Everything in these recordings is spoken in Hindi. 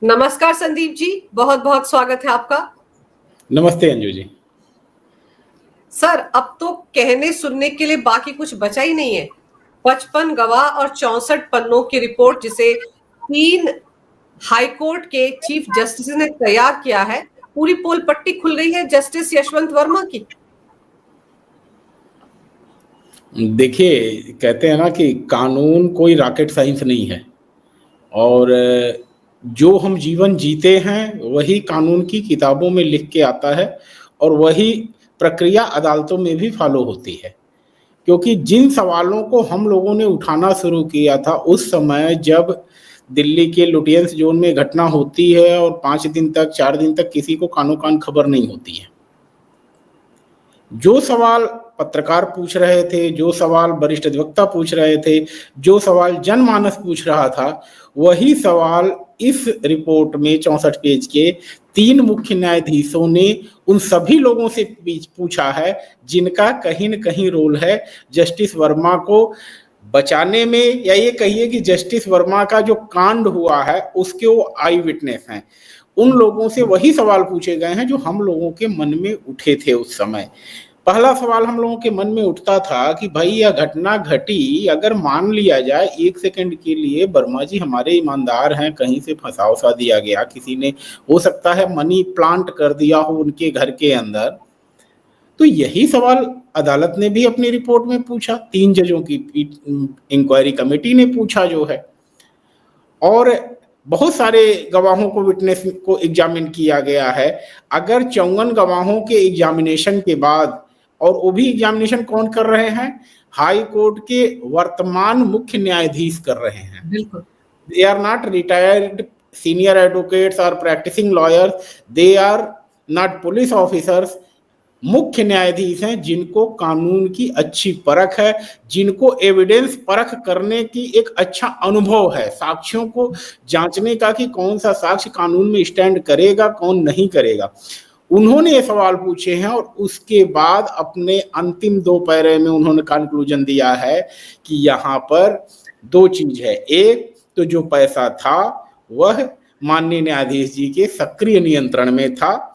नमस्कार संदीप जी, बहुत बहुत स्वागत है आपका। नमस्ते अंजू जी। सर, अब तो कहने सुनने के लिए बाकी कुछ बचा ही नहीं है। 55 गवाह और 64 पन्नों की रिपोर्ट जिसे 3 हाईकोर्ट के चीफ जस्टिस ने तैयार किया है, पूरी पोल पट्टी खुल गई है जस्टिस यशवंत वर्मा की। देखिए, कहते हैं ना कि कानून कोई रॉकेट साइंस नहीं है और जो हम जीवन जीते हैं वही कानून की किताबों में लिख के आता है और वही प्रक्रिया अदालतों में भी फॉलो होती है। क्योंकि जिन सवालों को हम लोगों ने उठाना शुरू किया था उस समय जब दिल्ली के लुटियंस जोन में घटना होती है और 5 दिन तक 4 दिन तक किसी को कानो कान खबर नहीं होती है, जो सवाल पत्रकार पूछ रहे थे, जो सवाल वरिष्ठ अधिवक्ता पूछ रहे थे, जो सवाल जनमानस पूछ रहा था, वही सवाल इस रिपोर्ट में 64 पेज के 3 मुख्य न्यायाधीशों ने उन सभी लोगों से पूछा है जिनका कहीं न कहीं रोल है जस्टिस वर्मा को बचाने में, या ये कहिए कि जस्टिस वर्मा का जो कांड हुआ है उसके वो आई विटनेस हैं। उन लोगों से वही सवाल पूछे गए हैं जो हम लोगों के मन में उठे थे उस समय। पहला सवाल हम लोगों के मन में उठता था कि भाई यह घटना घटी, अगर मान लिया जाए 1 सेकंड के लिए वर्मा जी हमारे ईमानदार हैं, कहीं से फंसा उसा दिया गया, किसी ने हो सकता है मनी प्लांट कर दिया हो उनके घर के अंदर, तो यही सवाल अदालत ने भी अपनी रिपोर्ट में पूछा, 3 जजों की इंक्वायरी कमेटी ने पूछा जो है। और बहुत सारे गवाहों को, विटनेस को एग्जामिन किया गया है। अगर 54 गवाहों के एग्जामिनेशन के बाद, और वो भी एग्जामिनेशन कौन कर रहे हैं, हाई कोर्ट के वर्तमान मुख्य न्यायाधीश कर रहे हैं। बिल्कुल, they are not retired senior advocates और practising lawyers, they are not police officers. मुख्य न्यायाधीश हैं जिनको कानून की अच्छी परख है, जिनको एविडेंस परख करने की एक अच्छा अनुभव है, साक्ष्यों को जांचने का कि कौन सा साक्ष्य कानून में स्टैंड करेगा, कौन नहीं करेगा। उन्होंने ये सवाल पूछे हैं और उसके बाद अपने अंतिम 2 पैरे में उन्होंने कंक्लूजन दिया है कि यहाँ पर 2 चीज है। एक तो जो पैसा था वह माननीय न्यायाधीश जी के सक्रिय नियंत्रण में था,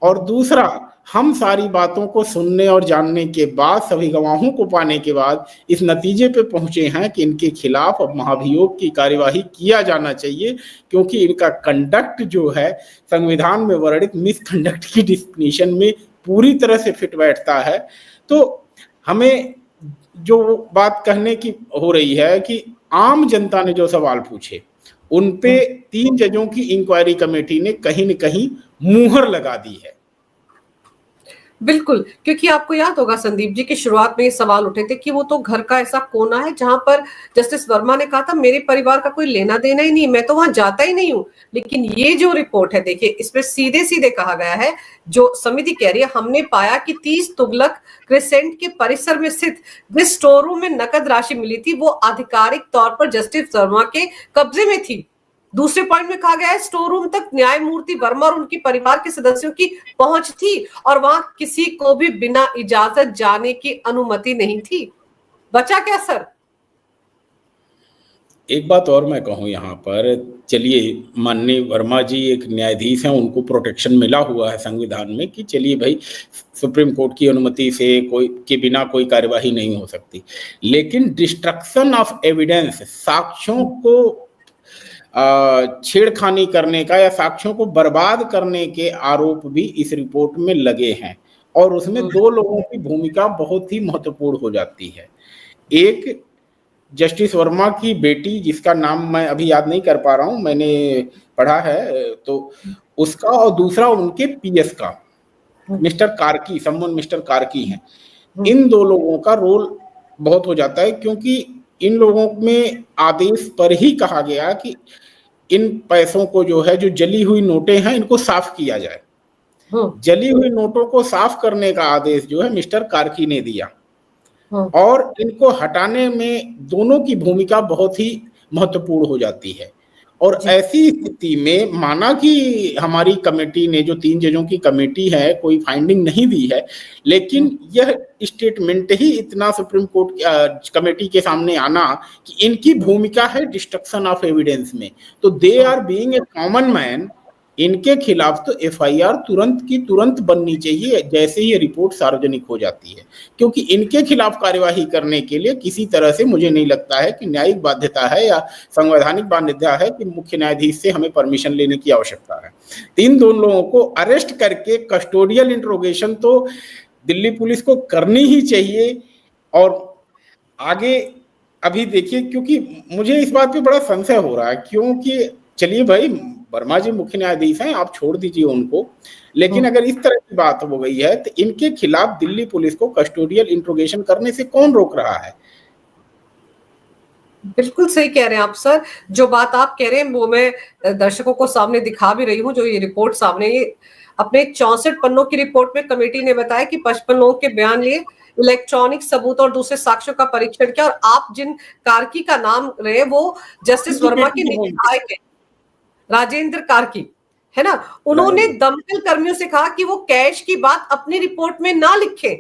और दूसरा, हम सारी बातों को सुनने और जानने के बाद, सभी गवाहों को पाने के बाद इस नतीजे पे पहुंचे हैं कि इनके खिलाफ अब महाभियोग की कार्यवाही किया जाना चाहिए, क्योंकि इनका कंडक्ट जो है संविधान में वर्णित मिसकंडक्ट की डिफिनीशन में पूरी तरह से फिट बैठता है। तो हमें जो बात कहने की हो रही है कि आम जनता ने जो सवाल पूछे उन पे 3 जजों की इंक्वायरी कमेटी ने कहीं न कहीं मुहर लगा दी है। बिल्कुल, क्योंकि आपको याद होगा संदीप जी की शुरुआत में ये सवाल उठे थे कि वो तो घर का ऐसा कोना है जहां पर जस्टिस वर्मा ने कहा था मेरे परिवार का कोई लेना देना ही नहीं, मैं तो वहां जाता ही नहीं हूं। लेकिन ये जो रिपोर्ट है, देखिए, इसमें सीधे सीधे कहा गया है, जो समिति कह रही है, हमने पाया कि 30 तुगलक क्रिसेंट के परिसर में स्थित जिस स्टोर रूम में नकद राशि मिली थी वो आधिकारिक तौर पर जस्टिस वर्मा के कब्जे में थी। दूसरे पॉइंट में कहा गया है स्टोर रूम तक न्यायमूर्ति वर्मा और उनके परिवार के सदस्यों की पहुंच थी और वहां किसी को भी बिना इजाजत जाने की अनुमति नहीं थी। बचा क्या सर? एक बात और मैं कहूँ यहाँ पर, चलिए माननीय वर्मा जी एक न्यायाधीश हैं, उनको प्रोटेक्शन मिला हुआ है संविधान में कि चलिए भाई सुप्रीम कोर्ट की अनुमति से कोई के बिना कोई कार्यवाही नहीं हो सकती, लेकिन डिस्ट्रक्शन ऑफ एविडेंस, साक्ष्यों को छेड़खानी करने का या साक्ष्यों को बर्बाद करने के आरोप भी इस रिपोर्ट में लगे हैं, और उसमें 2 लोगों की भूमिका बहुत ही महत्वपूर्ण हो जाती है। एक जस्टिस वर्मा की बेटी, जिसका नाम मैं अभी याद नहीं कर पा रहा हूं, मैंने पढ़ा है तो उसका, और दूसरा उनके पीएस का मिस्टर कार्की, सम्मन मिस्टर कार्की हैं। इन 2 लोगों का रोल बहुत हो जाता है, क्योंकि इन लोगों में आदेश पर ही कहा गया कि इन पैसों को जो है, जो जली हुई नोटें हैं, इनको साफ किया जाए। जली हुई नोटों को साफ करने का आदेश जो है मिस्टर कार्की ने दिया, और इनको हटाने में दोनों की भूमिका बहुत ही महत्वपूर्ण हो जाती है। और जी। ऐसी स्थिति में माना कि हमारी कमेटी ने, जो 3 जजों की कमेटी है, कोई फाइंडिंग नहीं दी है, लेकिन यह स्टेटमेंट ही इतना सुप्रीम कोर्ट कमेटी के सामने आना कि इनकी भूमिका है डिस्ट्रक्शन ऑफ एविडेंस में, तो they are being a common man, इनके खिलाफ तो एफआईआर तुरंत की तुरंत बननी चाहिए जैसे ही ये रिपोर्ट सार्वजनिक हो जाती है, क्योंकि इनके खिलाफ कार्यवाही करने के लिए किसी तरह से मुझे नहीं लगता है कि न्यायिक बाध्यता है या संवैधानिक बाध्यता है कि मुख्य न्यायाधीश से हमें परमिशन लेने की आवश्यकता है। दोनों लोगों को अरेस्ट करके कस्टोडियल इंट्रोगेशन तो दिल्ली पुलिस को करनी ही चाहिए। और आगे अभी देखिए, क्योंकि मुझे इस बात पे बड़ा संशय हो रहा है, क्योंकि चलिए भाई वर्मा जी मुख्य न्यायाधीश हैं, आप छोड़ दीजिए उनको, लेकिन अगर इस तरह की बात हो गई है तो इनके खिलाफ दिल्ली पुलिस को कस्टोडियल इंट्रोगेशन करने से कौन रोक रहा है? बिल्कुल सही कह रहे हैं आप सर। जो बात आप कह रहे हैं वो मैं दर्शकों को सामने दिखा भी रही हूँ। जो ये रिपोर्ट सामने, ये अपने 64 पन्नों की रिपोर्ट में कमेटी ने बताया कि 55 लोगों के बयान लिए, इलेक्ट्रॉनिक सबूत और दूसरे साक्ष्यों का परीक्षण किया, और आप जिन कार्की का नाम रहे वो जस्टिस वर्मा के निजी सहायक है, राजेंद्र कार्की, है ना। उन्होंने दमकल कर्मियों से कहा कि वो कैश की बात अपनी रिपोर्ट में ना लिखे।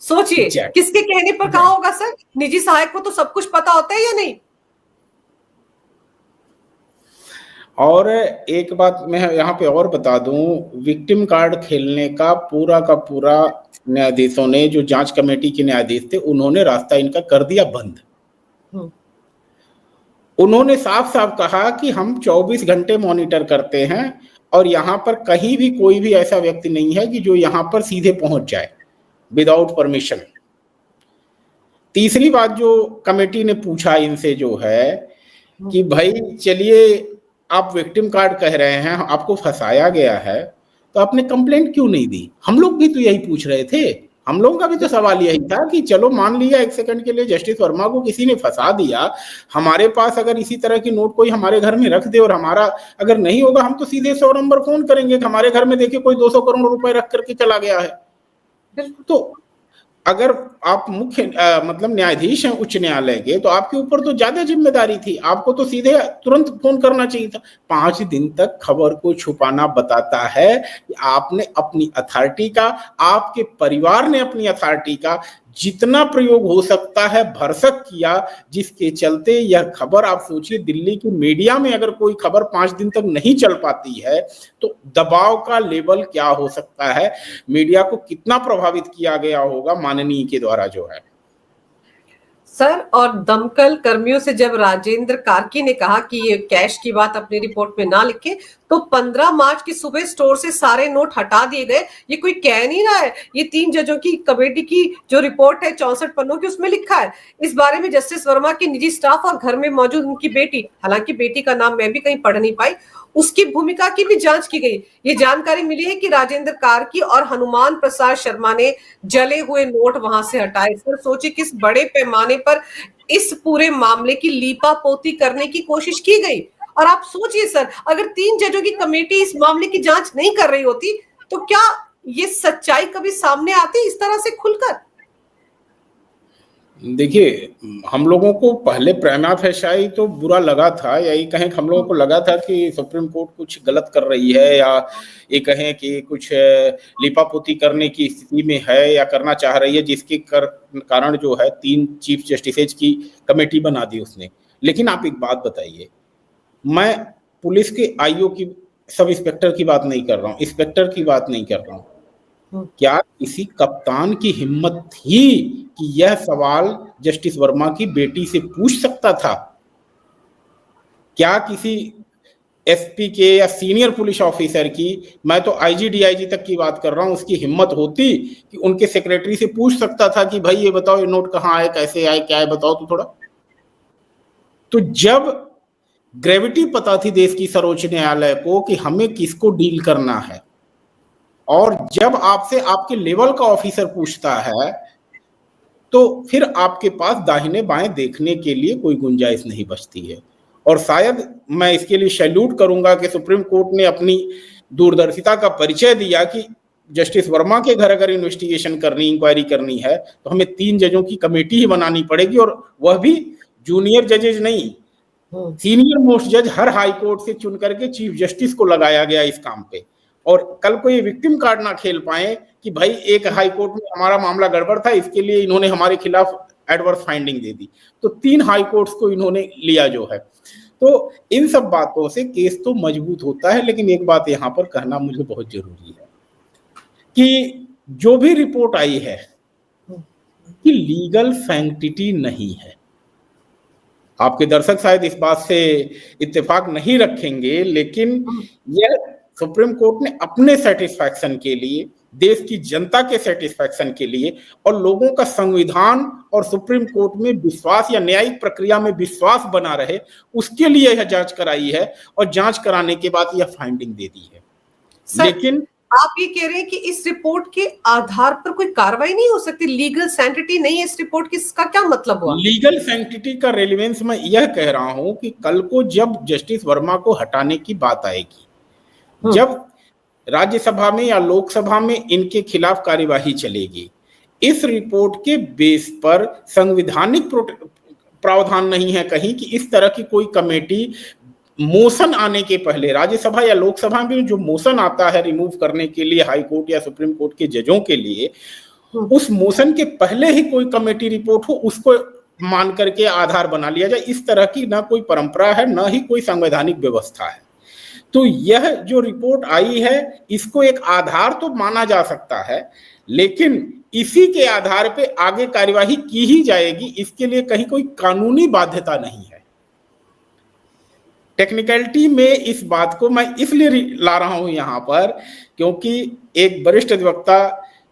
सोचिए किसके कहने पर कहा होगा सर? निजी सहायक को तो सब कुछ पता होता है या नहीं? और एक बात मैं यहाँ पे और बता दूं, विक्टिम कार्ड खेलने का पूरा न्यायाधीशों ने, जो जांच कमेटी के न्यायाधीश थे, उन्होंने रास्ता इनका कर दिया बंद। उन्होंने साफ साफ कहा कि हम 24 घंटे मॉनिटर करते हैं और यहाँ पर कहीं भी कोई भी ऐसा व्यक्ति नहीं है कि जो यहाँ पर सीधे पहुंच जाए विदाउट परमिशन। तीसरी बात जो कमेटी ने पूछा इनसे जो है कि भाई चलिए आप विक्टिम कार्ड कह रहे हैं, आपको फंसाया गया है, तो आपने कंप्लेंट क्यों नहीं दी? हम लोग भी तो यही पूछ रहे थे। हम लोगों का भी तो सवाल यही था कि चलो मान लिया एक सेकंड के लिए जस्टिस वर्मा को किसी ने फंसा दिया, हमारे पास अगर इसी तरह की नोट कोई हमारे घर में रख दे और हमारा अगर नहीं होगा, हम तो सीधे 100 नंबर फोन करेंगे कि हमारे घर में देखिए कोई 200 करोड़ रुपए रख करके चला गया है। तो अगर आप मुख्य मतलब न्यायाधीश हैं उच्च न्यायालय के, तो आपके ऊपर तो ज्यादा जिम्मेदारी थी, आपको तो सीधे तुरंत फोन करना चाहिए था। 5 दिन तक खबर को छुपाना बताता है कि आपने अपनी अथॉरिटी का, आपके परिवार ने अपनी अथॉरिटी का जितना प्रयोग हो सकता है भरसक किया, जिसके चलते यह खबर, आप सोचिए दिल्ली की मीडिया में अगर कोई खबर 5 दिन तक नहीं चल पाती है तो दबाव का लेवल क्या हो सकता है, मीडिया को कितना प्रभावित किया गया होगा माननीय के द्वारा जो है सर। और दमकल कर्मियों से जब राजेंद्र कार्की ने कहा कि ये कैश की बात अपनी रिपोर्ट में ना लिखे, तो 15 मार्च की सुबह स्टोर से सारे नोट हटा दिए गए। ये कोई कह नहीं रहा है, ये 3 जजों की कमेटी की जो रिपोर्ट है 64 पन्नों की, उसमें लिखा है। इस बारे में जस्टिस वर्मा की निजी स्टाफ और घर में मौजूद उनकी बेटी, हालांकि बेटी का नाम मैं भी कहीं पढ़ नहीं पाई, उसकी भूमिका की भी जांच की गई। ये जानकारी मिली है कि राजेंद्र कार्की और हनुमान प्रसाद शर्मा ने जले हुए नोट वहां से हटाए। सर सोचिए किस बड़े पैमाने पर इस पूरे मामले की लीपापोती करने की कोशिश की गई। और आप सोचिए सर, अगर 3 जजों की कमेटी इस मामले की जांच नहीं कर रही होती तो क्या ये सच्चाई कभी सामने आती इस तरह से खुलकर? देखिए, हम लोगों को पहले प्रेमा फेसाई तो बुरा लगा था, यही कहें हम लोगों को लगा था कि सुप्रीम कोर्ट कुछ गलत कर रही है, या ये कहें कि कुछ लिपापोती करने की स्थिति में है या करना चाह रही है, जिसके कारण जो है 3 चीफ जस्टिसेज की कमेटी बना दी उसने। लेकिन आप एक बात बताइए, मैं पुलिस के आईओ की, सब इंस्पेक्टर की बात नहीं कर रहा हूँ, इंस्पेक्टर की बात नहीं कर रहा हूँ, क्या किसी कप्तान की हिम्मत थी कि यह सवाल जस्टिस वर्मा की बेटी से पूछ सकता था? क्या किसी एसपी के या सीनियर पुलिस ऑफिसर की, मैं तो आईजी डीआईजी तक की बात कर रहा हूं, उसकी हिम्मत होती कि उनके सेक्रेटरी से पूछ सकता था कि भाई ये बताओ ये नोट कहाँ आए, कैसे आए, क्या है, बताओ तो थोड़ा। तो जब ग्रेविटी पता थी देश की सर्वोच्च न्यायालय को कि हमें किसको डील करना है, और जब आपसे आपके लेवल का ऑफिसर पूछता है, तो फिर आपके पास दाहिने बाएं देखने के लिए कोई गुंजाइश नहीं बचती है। और शायद मैं इसके लिए सैल्यूट करूंगा कि सुप्रीम कोर्ट ने अपनी दूरदर्शिता का परिचय दिया कि जस्टिस वर्मा के घर अगर इन्वेस्टिगेशन करनी, इंक्वायरी करनी है तो हमें 3 जजों की कमेटी ही बनानी पड़ेगी, और वह भी जूनियर जजेज नहीं, सीनियर मोस्ट जज हर हाई कोर्ट से चुन करके चीफ जस्टिस को लगाया गया इस काम पे, और कल को ये विक्टिम कार्ड ना खेल पाए कि भाई एक हाई कोर्ट में हमारा मामला गड़बड़ था, इसके लिए इन्होंने हमारे खिलाफ एडवर्स फाइंडिंग दे दी, तो 3 हाई कोर्ट्स को इन्होंने लिया जो है। तो इन सब बातों से केस तो मजबूत होता है, लेकिन एक बात यहाँ पर कहना मुझे बहुत जरूरी है कि जो भी रिपोर्ट आई है कि लीगल सैंक्टिटी नहीं है। आपके दर्शक शायद इस बात से इत्तेफाक नहीं रखेंगे, लेकिन यह सुप्रीम कोर्ट ने अपने सेटिस्फैक्शन के लिए, देश की जनता के सेटिस्फैक्शन के लिए और लोगों का संविधान और सुप्रीम कोर्ट में विश्वास या न्यायिक प्रक्रिया में विश्वास बना रहे, उसके लिए यह जांच कराई है और जांच कराने के बाद यह फाइंडिंग दे दी है। लेकिन आप ये कह रहे हैं कि इस रिपोर्ट के आधार पर कोई कार्रवाई नहीं हो सकती, लीगल सैंक्टिटी नहीं है इस रिपोर्ट की, इसका क्या मतलब हुआ? लीगल सैंक्टिटी का रेलेवेंस मैं यह कह रहा हूं कि कल को जब जस्टिस वर्मा को हटाने की बात आएगी, जब राज्यसभा में या लोकसभा में इनके खिलाफ कार्यवाही चलेगी, इस रिपोर्ट के बेस पर संवैधानिक प्रावधान नहीं है कहीं कि इस तरह की कोई कमेटी मोशन आने के पहले, राज्यसभा या लोकसभा में जो मोशन आता है रिमूव करने के लिए हाई कोर्ट या सुप्रीम कोर्ट के जजों के लिए, उस मोशन के पहले ही कोई कमेटी रिपोर्ट हो, उसको मान करके आधार बना लिया जाए। इस तरह की ना कोई परंपरा है, ना ही कोई संवैधानिक व्यवस्था है। तो यह जो रिपोर्ट आई है, इसको एक आधार तो माना जा सकता है, लेकिन इसी के आधार पे आगे कार्यवाही की ही जाएगी, इसके लिए कहीं कोई कानूनी बाध्यता नहीं है। टेक्निकलिटी में इस बात को मैं इसलिए ला रहा हूं यहां पर, क्योंकि एक वरिष्ठ अधिवक्ता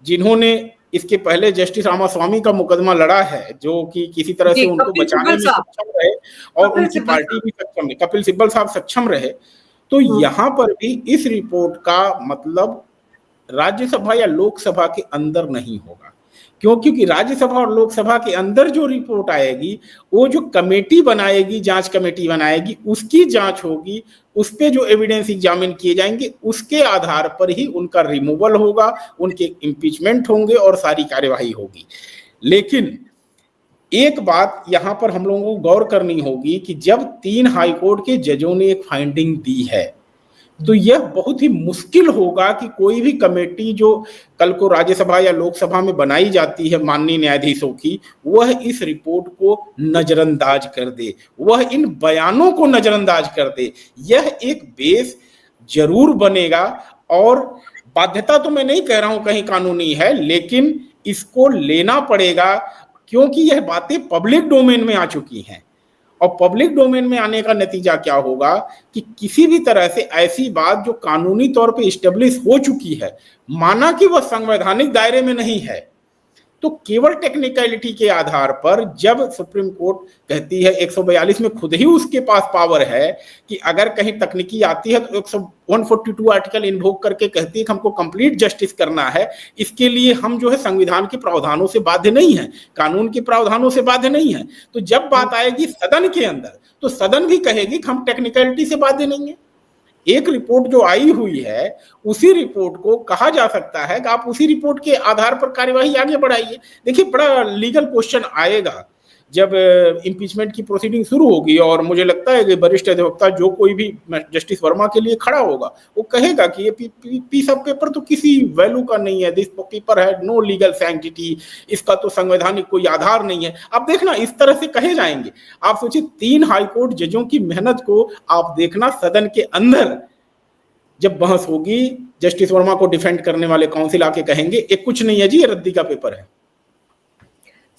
जिन्होंने इसके पहले जस्टिस रामास्वामी का मुकदमा लड़ा है, जो कि किसी तरह से उनको बचाने में सक्षम रहे और उनकी पार्टी भी सक्षम रही, कपिल सिब्बल साहब सक्षम रहे। तो यहां पर भी इस रिपोर्ट का मतलब राज्यसभा या लोकसभा के अंदर नहीं होगा, क्योंकि राज्यसभा और लोकसभा के अंदर जो रिपोर्ट आएगी, वो जो कमेटी बनाएगी, जांच कमेटी बनाएगी, उसकी जांच होगी, उस पे जो एविडेंस एग्जामिन किए जाएंगे, उसके आधार पर ही उनका रिमूवल होगा, उनके इम्पीचमेंट होंगे और सारी कार्यवाही होगी। लेकिन एक बात यहां पर हम लोगों को गौर करनी होगी कि जब 3 हाईकोर्ट के जजों ने एक फाइंडिंग दी है, तो यह बहुत ही मुश्किल होगा कि कोई भी कमेटी जो कल को राज्यसभा या लोकसभा में बनाई जाती है माननीय न्यायाधीशों की, वह इस रिपोर्ट को नजरअंदाज कर दे, वह इन बयानों को नजरअंदाज कर दे। यह एक बेस जरूर बनेगा, और बाध्यता तो मैं नहीं कह रहा हूं कहीं कानूनी है, लेकिन इसको लेना पड़ेगा, क्योंकि यह बातें पब्लिक डोमेन में आ चुकी हैं। और पब्लिक डोमेन में आने का नतीजा क्या होगा कि किसी भी तरह से ऐसी बात जो कानूनी तौर पे इस्टेब्लिश हो चुकी है, माना कि वह संवैधानिक दायरे में नहीं है, तो केवल टेक्निकलिटी के आधार पर जब सुप्रीम कोर्ट कहती है 142 में खुद ही उसके पास पावर है कि अगर कहीं तकनीकी आती है तो 142 आर्टिकल इन्वोक करके कहती है कि हमको कंप्लीट जस्टिस करना है, इसके लिए हम जो है संविधान के प्रावधानों से बाध्य नहीं है, कानून के प्रावधानों से बाध्य नहीं है। तो जब बात आएगी सदन के अंदर, तो सदन भी कहेगी कि हम टेक्निकलिटी से बाध्य नहीं है। एक रिपोर्ट जो आई हुई है, उसी रिपोर्ट को कहा जा सकता है कि आप उसी रिपोर्ट के आधार पर कार्यवाही आगे बढ़ाइए। देखिए, बड़ा लीगल क्वेश्चन आएगा जब इम्पीचमेंट की प्रोसीडिंग शुरू होगी, और मुझे लगता है कि वरिष्ठ अधिवक्ता जो कोई भी जस्टिस वर्मा के लिए खड़ा होगा, वो कहेगा कि ये पीस ऑफ पेपर तो किसी वैल्यू का नहीं है, दिस पेपर है नो लीगल सैंक्टिटी, इसका तो संवैधानिक कोई आधार नहीं है। आप देखना, इस तरह से कहे जाएंगे। आप सोचिए, 3 हाईकोर्ट जजों की मेहनत को आप देखना, सदन के अंदर जब बहस होगी, जस्टिस वर्मा को डिफेंड करने वाले काउंसिल आके कहेंगे एक कुछ नहीं है जी, ये रद्दी का पेपर है।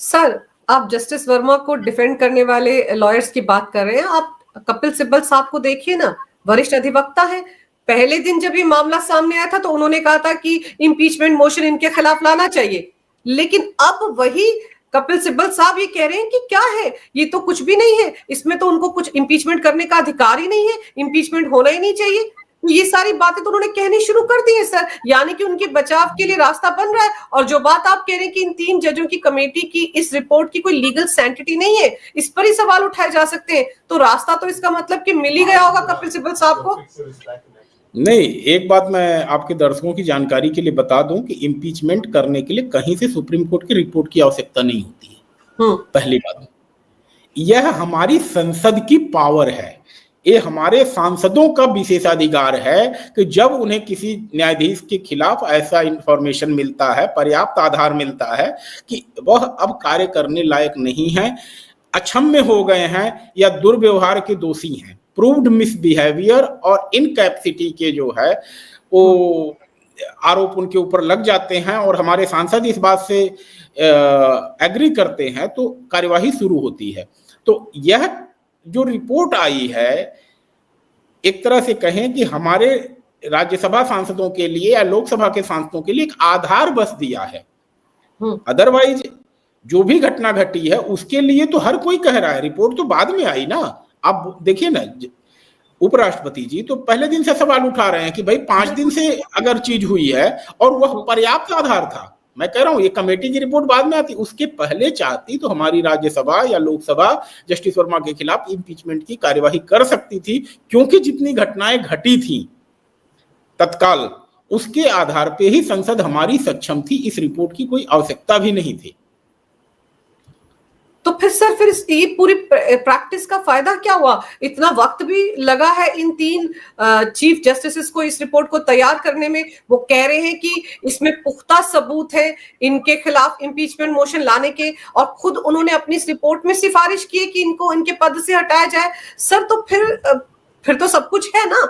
सर, आप जस्टिस वर्मा को डिफेंड करने वाले लॉयर्स की बात कर रहे हैं, आप कपिल सिब्बल साहब को देखिए ना, वरिष्ठ अधिवक्ता है। पहले दिन जब ये मामला सामने आया था तो उन्होंने कहा था कि इम्पीचमेंट मोशन इनके खिलाफ लाना चाहिए, लेकिन अब वही कपिल सिब्बल साहब ये कह रहे हैं कि क्या है, ये तो कुछ भी नहीं है, इसमें तो उनको कुछ इम्पीचमेंट करने का अधिकार ही नहीं है, इम्पीचमेंट होना ही नहीं चाहिए। ये सारी बातें तो उन्होंने कहनी शुरू कर दी है सर, यानी कि उनके बचाव के लिए रास्ता बन रहा है। और जो बात आप कह रहे हैं कि इन 3 जजों की कमेटी की इस रिपोर्ट की कोई लीगल सैंक्टिटी नहीं है, इस पर ही सवाल उठाए जा सकते हैं, तो रास्ता तो इसका मतलब कि मिल ही गया होगा कपिल सिब्बल साहब को। नहीं, एक बात मैं आपके दर्शकों की जानकारी के लिए बता दूं कि इम्पीचमेंट करने के लिए कहीं से सुप्रीम कोर्ट की रिपोर्ट की आवश्यकता नहीं होती है, पहली बात। यह हमारी संसद की पावर है, ये हमारे सांसदों का विशेषाधिकार है कि जब उन्हें किसी न्यायाधीश के खिलाफ ऐसा इंफॉर्मेशन मिलता है, पर्याप्त आधार मिलता है कि वह अब कार्य करने लायक नहीं है, अक्षम्य हो गए हैं या दुर्व्यवहार के दोषी हैं, प्रूव्ड मिसबिहेवियर और इनकैपेसिटी के जो है वो आरोप उनके ऊपर लग जाते हैं और हमारे सांसद इस बात से एग्री करते हैं तो कार्यवाही शुरू होती है। तो यह जो रिपोर्ट आई है एक तरह से कहें कि हमारे राज्यसभा सांसदों के लिए या लोकसभा के सांसदों के लिए एक आधार बस दिया है। अदरवाइज जो भी घटना घटी है उसके लिए तो हर कोई कह रहा है, रिपोर्ट तो बाद में आई ना। आप देखिए ना, उपराष्ट्रपति जी तो पहले दिन से सवाल उठा रहे हैं कि भाई 5 दिन से अगर चीज हुई है और वह पर्याप्त आधार था। मैं कह रहा हूं ये कमेटी की रिपोर्ट बाद में आती, उसके पहले चाहती तो हमारी राज्यसभा या लोकसभा जस्टिस वर्मा के खिलाफ इम्पीचमेंट की कार्यवाही कर सकती थी, क्योंकि जितनी घटनाएं घटी थी तत्काल उसके आधार पे ही संसद हमारी सक्षम थी, इस रिपोर्ट की कोई आवश्यकता भी नहीं थी। तो फिर सर फिर ये पूरी प्रैक्टिस का फायदा क्या हुआ? इतना वक्त भी लगा है इन 3 चीफ जस्टिस को इस रिपोर्ट को तैयार करने में। वो कह रहे हैं कि इसमें पुख्ता सबूत है इनके खिलाफ इम्पीचमेंट मोशन लाने के, और खुद उन्होंने अपनी इस रिपोर्ट में सिफारिश की है कि इनको इनके पद से हटाया जाए। सर तो फिर तो सब कुछ है ना,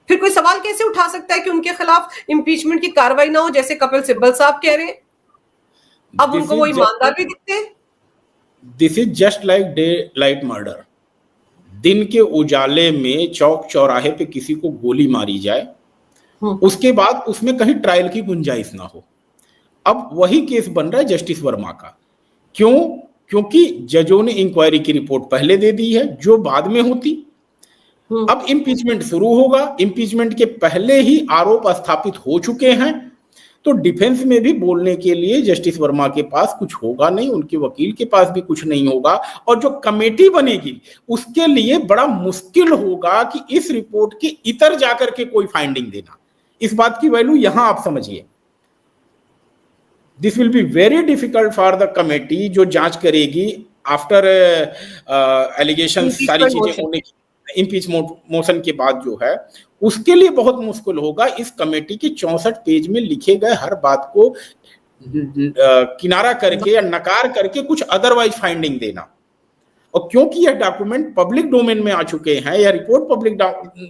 फिर कोई सवाल कैसे उठा सकता है कि उनके खिलाफ इम्पीचमेंट की कार्रवाई ना हो, जैसे कपिल सिब्बल साहब कह रहे हैं। अब उनको वो ईमानदार भी दिखते हैं। This is just like day light murder. दिन के उजाले में चौक चौराहे पे किसी को गोली मारी जाए, उसके बाद उसमें कहीं ट्रायल की गुंजाइश ना हो। अब वही केस बन रहा है जस्टिस वर्मा का। क्यों? क्योंकि जजों ने इंक्वायरी की रिपोर्ट पहले दे दी है जो बाद में होती। अब इम्पीचमेंट शुरू होगा, इम्पीचमेंट के पहले ही आरोप स्थापित हो चुके हैं, तो डिफेंस में भी बोलने के लिए जस्टिस वर्मा के पास कुछ होगा नहीं, उनके वकील के पास भी कुछ नहीं होगा, और जो कमेटी बनेगी उसके लिए बड़ा मुश्किल होगा कि इस रिपोर्ट के इतर जाकर के कोई फाइंडिंग देना। इस बात की वैल्यू यहां आप समझिए। This will be very difficult for the committee जो जांच करेगी आफ्टर एलिगेशन, सारी चीजें होने की, इम्पीचमेंट मोशन के बाद जो है उसके लिए बहुत मुश्किल होगा इस कमेटी के 64 पेज में लिखे गए हर बात को किनारा करके या नकार करके कुछ अदरवाइज फाइंडिंग देना। और क्योंकि यह डॉक्यूमेंट पब्लिक डोमेन में आ चुके हैं या रिपोर्ट पब्लिक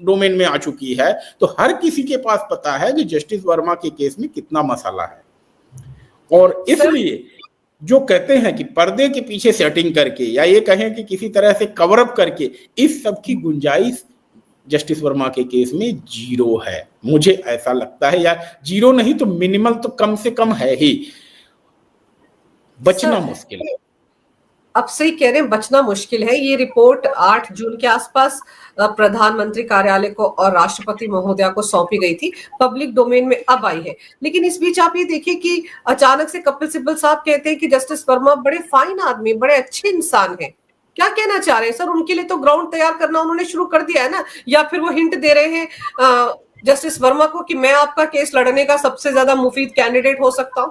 डोमेन में आ चुकी है, तो हर किसी के पास पता है कि जस्टिस वर्मा के केस में कितना मसाला है। और इसलिए जो कहते हैं कि पर्दे के पीछे सेटिंग करके या ये कहें कि किसी तरह से कवर अप करके, इस सब की गुंजाइश जस्टिस वर्मा के केस में 0 है। मुझे ऐसा लगता है, या 0 नहीं तो मिनिमल तो कम से कम है ही। बचना मुश्किल है। अब सही कह रहे हैं, बचना मुश्किल है। ये रिपोर्ट 8 जून के आसपास प्रधानमंत्री कार्यालय को और राष्ट्रपति महोदया को सौंपी गई थी, पब्लिक डोमेन में अब आई है। लेकिन इस बीच आप ये देखिए कि अचानक से कपिल सिब्बल साहब कहते हैं कि जस्टिस वर्मा बड़े फाइन आदमी, बड़े अच्छे इंसान हैं। क्या कहना चाह रहे हैं सर? उनके लिए तो ग्राउंड तैयार करना उन्होंने शुरू कर दिया है ना, या फिर वो हिंट दे रहे हैं जस्टिस वर्मा को कि मैं आपका केस लड़ने का सबसे ज्यादा मुफीद कैंडिडेट हो सकता हूं?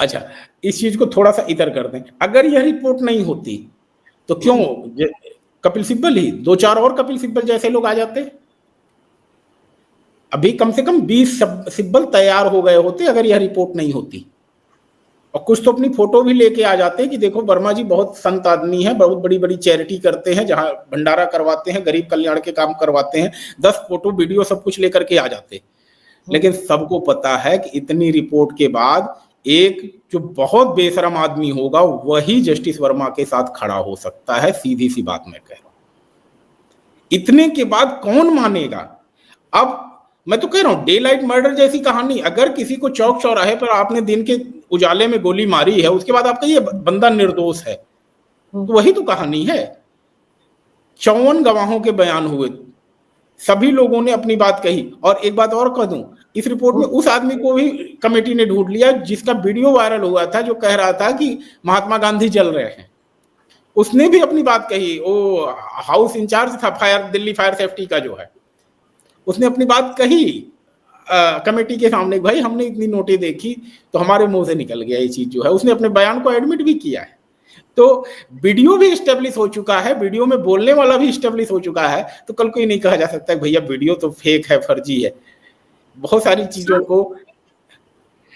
अच्छा, इस चीज को थोड़ा सा इधर कर दें। अगर यह रिपोर्ट नहीं होती तो क्यों कपिल सिब्बल ही, 2-4 और कपिल सिब्बल जैसे लोग आ जाते। अभी कम से कम 20 सिब्बल तैयार हो गए होते अगर यह रिपोर्ट नहीं होती। और कुछ तो अपनी फोटो भी लेके आ जाते हैं कि देखो वर्मा जी बहुत संत आदमी है, बहुत बड़ी बड़ी चैरिटी करते हैं, जहां भंडारा करवाते हैं, गरीब कल्याण के काम करवाते हैं, 10 फोटो वीडियो सब कुछ लेकर के आ जाते। लेकिन सबको पता है कि इतनी रिपोर्ट के बाद एक जो बहुत बेशरम आदमी होगा वही जस्टिस वर्मा के साथ खड़ा हो सकता है। सीधी सी बात मैं कह रहा हूं। इतने के बाद कौन मानेगा? अब मैं तो कह रहा हूं डे लाइट मर्डर जैसी कहानी, अगर किसी को चौक चौराहे पर आपने दिन के उजाले में गोली मारी है, उसके बाद आप कहिए बंदा निर्दोष है, तो वही तो कहानी है। 54 गवाहों के बयान हुए, सभी लोगों ने अपनी बात कही। और एक बात और कह दूं, इस रिपोर्ट में उस आदमी को भी कमेटी ने ढूंढ लिया जिसका वीडियो वायरल हुआ था, जो कह रहा था कि महात्मा गांधी जल रहे हैं। उसने भी अपनी बात कही। वो हाउस इंचार्ज था दिल्ली फायर सेफ्टी का जो है, उसने अपनी बात कही कमेटी के सामने, भाई हमने इतनी नोटें देखी तो हमारे मुंह से निकल गया ये चीज जो है। उसने अपने बयान को एडमिट भी किया है। तो वीडियो भी स्टेब्लिश हो चुका है, वीडियो में बोलने वाला भी स्टेब्लिश हो चुका है, तो कल कोई नहीं कहा जा सकता भैया वीडियो तो फेक है, फर्जी है। बहुत सारी चीजों को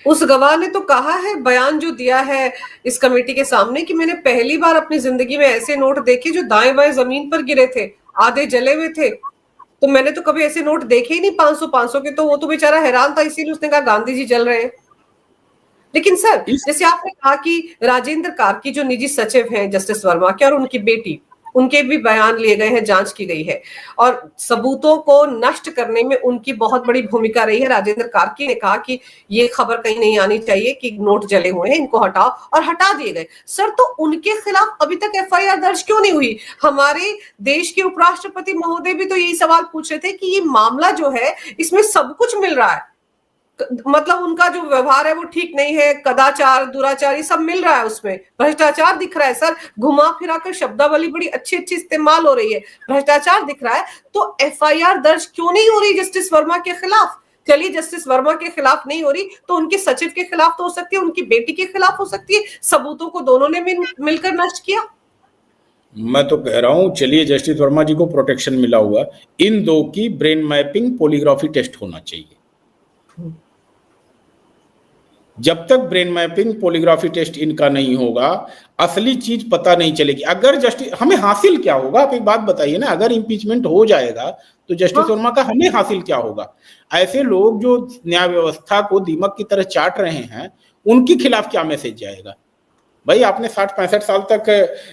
उस गवाह ने तो कहा है, बयान जो दिया है इस कमेटी के सामने, कि मैंने पहली बार अपनी जिंदगी में ऐसे नोट देखे जो दाएं बाएं जमीन पर गिरे थे, आधे जले हुए थे। तो मैंने तो कभी ऐसे नोट देखे ही नहीं 500 के। तो वो तो बेचारा हैरान था, इसीलिए उसने कहा गांधी जी जल रहे हैं। लेकिन सर, जैसे आपने कहा कि राजेंद्र कार्की जो निजी सचिव हैं जस्टिस वर्मा के, और उनकी बेटी, उनके भी बयान लिए गए हैं, जांच की गई है, और सबूतों को नष्ट करने में उनकी बहुत बड़ी भूमिका रही है। राजेंद्र कार्की ने कहा कि ये खबर कहीं नहीं आनी चाहिए कि नोट जले हुए हैं, इनको हटाओ, और हटा दिए गए। सर, तो उनके खिलाफ अभी तक एफआईआर दर्ज क्यों नहीं हुई? हमारे देश के उपराष्ट्रपति महोदय भी तो यही सवाल पूछ रहे थे कि ये मामला जो है, इसमें सब कुछ मिल रहा है, मतलब उनका जो व्यवहार है वो ठीक नहीं है, कदाचार, दुराचार, ये सब मिल रहा है, उसमें भ्रष्टाचार दिख रहा है। सर, घुमा फिरा कर शब्दावली बड़ी अच्छी अच्छी इस्तेमाल हो रही है, भ्रष्टाचार दिख रहा है। तो एफआईआर दर्ज क्यों नहीं हो रही जस्टिस वर्मा के खिलाफ? चलिए, जस्टिस वर्मा के खिलाफ नहीं हो रही तो उनके सचिव के खिलाफ तो हो सकती है, उनकी बेटी के खिलाफ हो सकती है। सबूतों को दोनों ने मिलकर नष्ट किया। मैं तो कह रहा हूं, चलिए जस्टिस वर्मा जी को प्रोटेक्शन मिला हुआ, इन दो की ब्रेन मैपिंग पॉलीग्राफी टेस्ट होना चाहिए। जब तक ब्रेन मैपिंग पॉलीग्राफी टेस्ट इनका नहीं होगा, असली चीज पता नहीं चलेगी। अगर जस्टिस, हमें हासिल क्या होगा, आप एक बात बताइए ना, अगर इम्पीचमेंट हो जाएगा तो जस्टिस वर्मा का हमें हासिल क्या होगा? ऐसे लोग जो न्याय व्यवस्था को दीमक की तरह चाट रहे हैं, उनके खिलाफ क्या मैसेज जाएगा? भाई, आपने 60-65 साल तक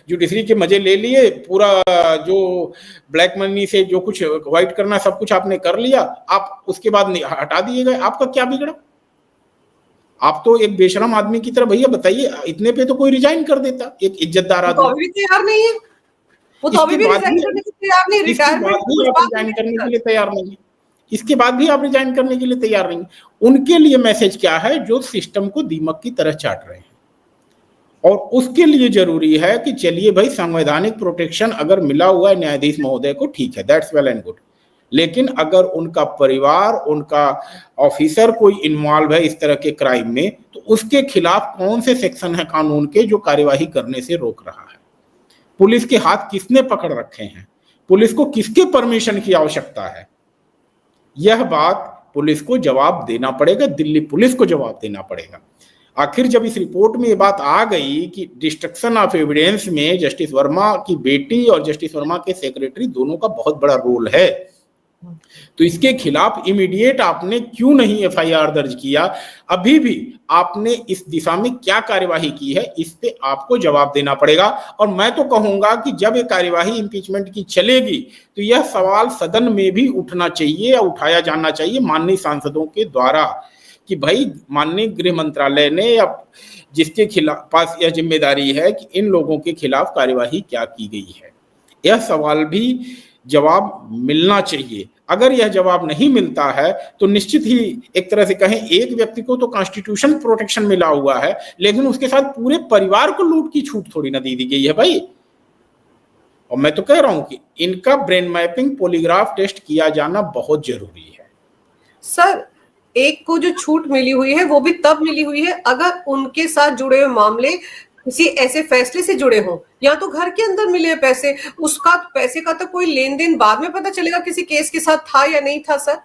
जुडिशरी के मजे ले लिए, पूरा जो ब्लैक मनी से जो कुछ व्हाइट करना सब कुछ आपने कर लिया, आप उसके बाद हटा दिए गए, आपका क्या बिगड़ा? आप तो एक बेशरम आदमी की तरह, भैया बताइए, इतने पे तो कोई रिजाइन कर देता, एक इज्जतदार आदमी। तो अभी तैयार नहीं है, वो तो अभी भी रिजाइन करने के लिए तैयार नहीं, रिटायरमेंट रिजाइन करने के लिए तैयार नहीं, इसके बाद भी आप रिजाइन करने के लिए तैयार नहीं। उनके लिए मैसेज क्या है? जो सिस्टम को दीमक की तरह चाट रहे हैं। और उसके लिए जरूरी है कि चलिए भाई, संवैधानिक प्रोटेक्शन अगर मिला हुआ है न्यायाधीश महोदय को, ठीक है, दैट्स वेल एंड गुड। लेकिन अगर उनका परिवार, उनका ऑफिसर कोई इन्वॉल्व है इस तरह के क्राइम में, तो उसके खिलाफ कौन से सेक्शन है कानून के जो कार्यवाही करने से रोक रहा है? पुलिस के हाथ किसने पकड़ रखे हैं? पुलिस को किसके परमिशन की आवश्यकता है? यह बात पुलिस को जवाब देना पड़ेगा, दिल्ली पुलिस को जवाब देना पड़ेगा। आखिर जब इस रिपोर्ट में ये बात आ गई कि डिस्ट्रक्शन ऑफ एविडेंस में जस्टिस वर्मा की बेटी और जस्टिस वर्मा के सेक्रेटरी दोनों का बहुत बड़ा रोल है, तो इसके खिलाफ इमीडिएट आपने क्यों नहीं एफआईआर दर्ज किया? अभी भी आपने इस दिशा में क्या कार्यवाही की है, इस पे आपको जवाब देना पड़ेगा। और मैं तो कहूंगा कि जब ये कार्यवाही इम्पीचमेंट की चलेगी, तो यह सवाल सदन में भी उठना चाहिए या उठाया जाना चाहिए माननीय सांसदों के द्वारा कि भाई, माननीय गृह मंत्रालय ने या जिसके खिलाफ पास यह जिम्मेदारी है कि इन लोगों के खिलाफ कार्यवाही क्या की गई है, यह सवाल भी जवाब मिलना चाहिए। अगर यह जवाब नहीं मिलता है तो निश्चित ही, एक तरह से कहें, एक व्यक्ति को तो कॉन्स्टिट्यूशन प्रोटेक्शन मिला हुआ है, लेकिन उसके साथ पूरे परिवार को लूट की छूट थोड़ी ना दी गई है भाई। और मैं तो कह रहा हूं कि इनका ब्रेन मैपिंग पॉलीग्राफ टेस्ट किया जाना बहुत जरूरी है। सर, एक को जो छूट मिली हुई है वो भी तब मिली हुई है अगर उनके साथ जुड़े हुए मामले किसी ऐसे फैसले से जुड़े हों, या तो घर के अंदर मिले पैसे, उसका पैसे का तो कोई लेन देन बाद में पता चलेगा किसी केस के साथ था या नहीं था सर।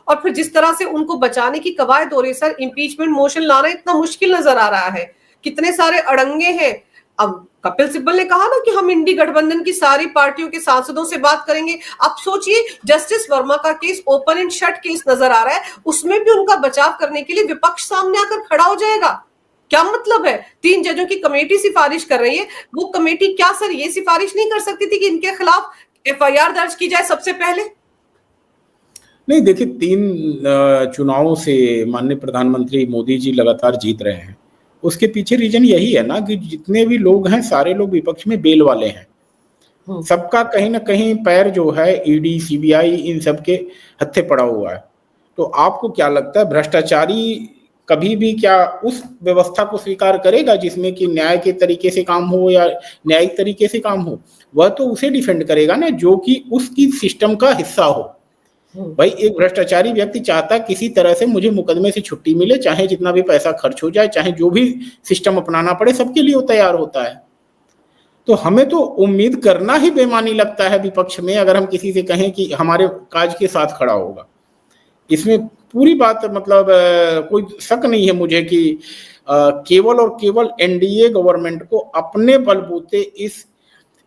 और फिर जिस तरह से उनको बचाने की कवायद हो रही है सर, इम्पीचमेंट मोशन लाना इतना मुश्किल नजर आ रहा है, कितने सारे अड़ंगे हैं। अब कपिल सिब्बल ने कहा ना कि हम इंडी गठबंधन की सारी पार्टियों के सांसदों से बात करेंगे। आप सोचिए, जस्टिस वर्मा का case open and shut case नजर आ रहा है, उसमें भी उनका बचाव करने के लिए विपक्ष सामने आकर खड़ा हो जाएगा। क्या मतलब है? 3 जजों की कमेटी सिफारिश कर रही है, वो कमेटी क्या सर ये सिफारिश नहीं कर सकती थी कि इनके खिलाफ एफआईआर दर्ज की जाए सबसे पहले? नहीं, देखिए, 3 चुनावों से माननीय प्रधानमंत्री मोदी जी लगातार जीत रहे हैं। उसके पीछे रीजन यही है ना कि जितने भी लोग हैं, सारे लोग विपक्ष में बेल वाले हैं। सबका कहीं ना कहीं पैर जो है ईडी, सीबीआई, इन सब के हत्थे पड़ा हुआ है। तो आपको क्या लगता है, भ्रष्टाचारी कभी भी क्या उस व्यवस्था को स्वीकार करेगा जिसमें कि न्याय के तरीके से काम हो या न्यायिक तरीके से काम हो? वह तो उसे डिफेंड करेगा ना जो कि उसकी सिस्टम का हिस्सा हो। भाई, एक भ्रष्टाचारी व्यक्ति चाहता किसी तरह से मुझे मुकदमे से छुट्टी मिले, चाहे जितना भी पैसा खर्च हो जाए, चाहे जो भी सिस्टम अपनाना पड़े, सबके लिए वो तैयार होता है। तो हमें तो उम्मीद करना ही बेमानी लगता है विपक्ष में, अगर हम किसी से कहें कि हमारे काज के साथ खड़ा होगा। इसमें पूरी बात मतलब कोई शक नहीं है मुझे कि केवल और केवल एनडीए गवर्नमेंट को अपने बलबूते इस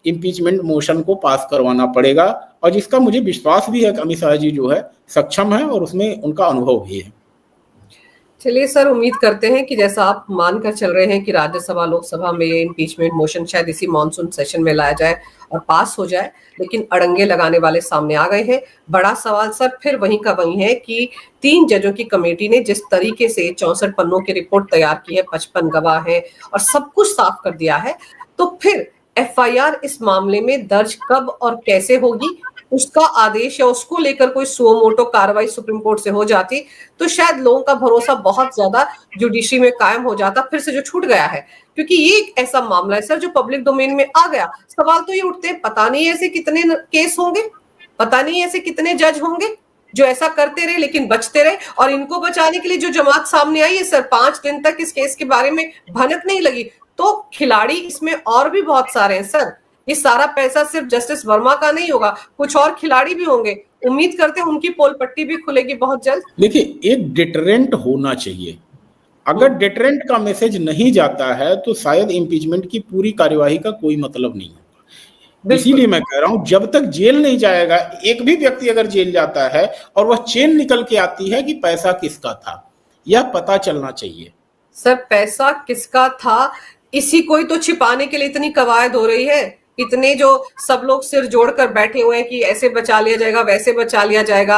इम्पीचमेंट मोशन को पास करवाना पड़ेगा, और जिसका मुझे विश्वास भी है कि अमित शाह जी जो है सक्षम है और उसमें उनका अनुभव भी है। चलिए सर, उम्मीद करते हैं कि जैसा आप मानकर चल रहे हैं कि राज्यसभा लोकसभा में इम्पीचमेंट मोशन शायद इसी मॉनसून सेशन में लाया जाए और पास हो जाए, लेकिन अड़ंगे लगाने वाले सामने आ गए हैं। बड़ा सवाल सर फिर वहीं का वहीं है कि 3 जजों की कमेटी ने जिस तरीके से 64 पन्नों की रिपोर्ट तैयार की है, 55 गवाह है और सब कुछ साफ कर दिया है, तो फिर एफआईआर इस मामले में दर्ज कब और कैसे होगी, उसका आदेश या उसको लेकर कोई सुओ मोटो कार्रवाई सुप्रीम कोर्ट से हो जाती तो शायद लोगों का भरोसा बहुत ज्यादा जुडिशरी में कायम हो जाता, फिर से जो छूट गया है। क्योंकि ये एक ऐसा मामला है सर जो पब्लिक डोमेन में आ गया, सवाल तो ये उठते हैं, पता नहीं ऐसे कितने केस होंगे, पता नहीं ऐसे कितने जज होंगे जो ऐसा करते रहे लेकिन बचते रहे। और इनको बचाने के लिए जो जमात सामने आई है सर, 5 दिन तक इस केस के बारे में भनक नहीं लगी, तो खिलाड़ी इसमें और भी बहुत सारे हैं सर। ये सारा पैसा सिर्फ जस्टिस वर्मा का नहीं होगा, कुछ और खिलाड़ी भी होंगे। उम्मीद करते हैं उनकी पोल पट्टी भी खुलेगी बहुत जल्द। देखिए, एक डिटरेंट होना चाहिए। अगर डिटरेंट का मैसेज नहीं जाता है तो शायद इम्पीचमेंट की पूरी कार्यवाही का कोई मतलब नहीं होगा। इसीलिए मैं कह रहा हूं, जब तक जेल नहीं जाएगा, एक भी व्यक्ति अगर जेल जाता है और वह चेन निकल के आती है कि पैसा किसका था, यह पता चलना चाहिए। सर पैसा किसका था, इसी को ही तो छिपाने के लिए इतनी कवायद हो रही है। इतने जो सब लोग सिर जोड़कर बैठे हुए हैं कि ऐसे बचा लिया जाएगा, वैसे बचा लिया जाएगा।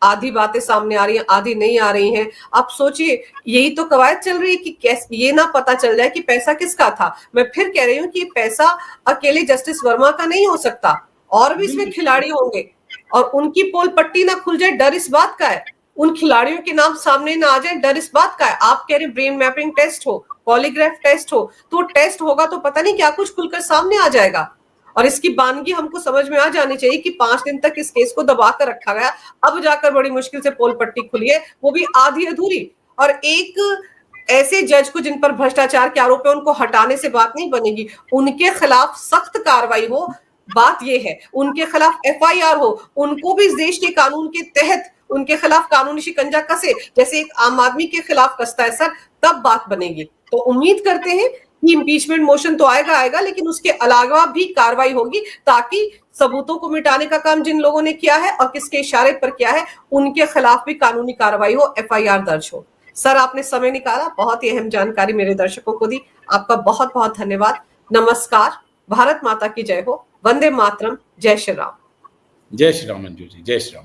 आधी बातें सामने आ रही हैं, आधी नहीं आ रही हैं। आप सोचिए, यही तो कवायद चल रही है कि कैसे ये ना पता चल जाए कि पैसा किसका था। मैं फिर कह रही हूँ कि पैसा अकेले जस्टिस वर्मा का नहीं हो सकता, और भी इसमें खिलाड़ी होंगे, और उनकी पोल पट्टी ना खुल जाए, डर इस बात का है। उन खिलाड़ियों के नाम सामने ना आ जाए, डर इस बात का है। आप कह रहे ब्रेन मैपिंग टेस्ट हो, पॉलीग्राफ टेस्ट हो, तो टेस्ट होगा तो पता नहीं क्या कुछ खुलकर सामने आ जाएगा। और इसकी बानगी हमको समझ में आ जानी चाहिए कि 5 दिन तक इस केस को दबा कर रखा गया, अब जाकर बड़ी मुश्किल से पोल पट्टी खुली है, वो भी आधी अधूरी। और एक ऐसे जज को जिन पर भ्रष्टाचार के आरोप है, उनको हटाने से बात नहीं बनेगी, उनके खिलाफ सख्त कार्रवाई हो, बात ये है। उनके खिलाफ एफआईआर हो, उनको भी इस देश के कानून के तहत उनके खिलाफ कानूनी शिकंजा कसे, जैसे एक आम आदमी के खिलाफ कसता है सर, तब बात बनेगी। तो उम्मीद करते हैं कि इम्पीचमेंट मोशन तो आएगा, लेकिन उसके अलावा भी कार्रवाई होगी, ताकि सबूतों को मिटाने का काम जिन लोगों ने किया है और किसके इशारे पर किया है, उनके खिलाफ भी कानूनी कार्रवाई हो, एफआईआर दर्ज हो। सर आपने समय निकाला, बहुत ही अहम जानकारी मेरे दर्शकों को दी, आपका बहुत बहुत धन्यवाद। नमस्कार, भारत माता की जय हो, वंदे मातरम, जय श्री राम। जय श्री राम मंजू जी, जय श्री राम।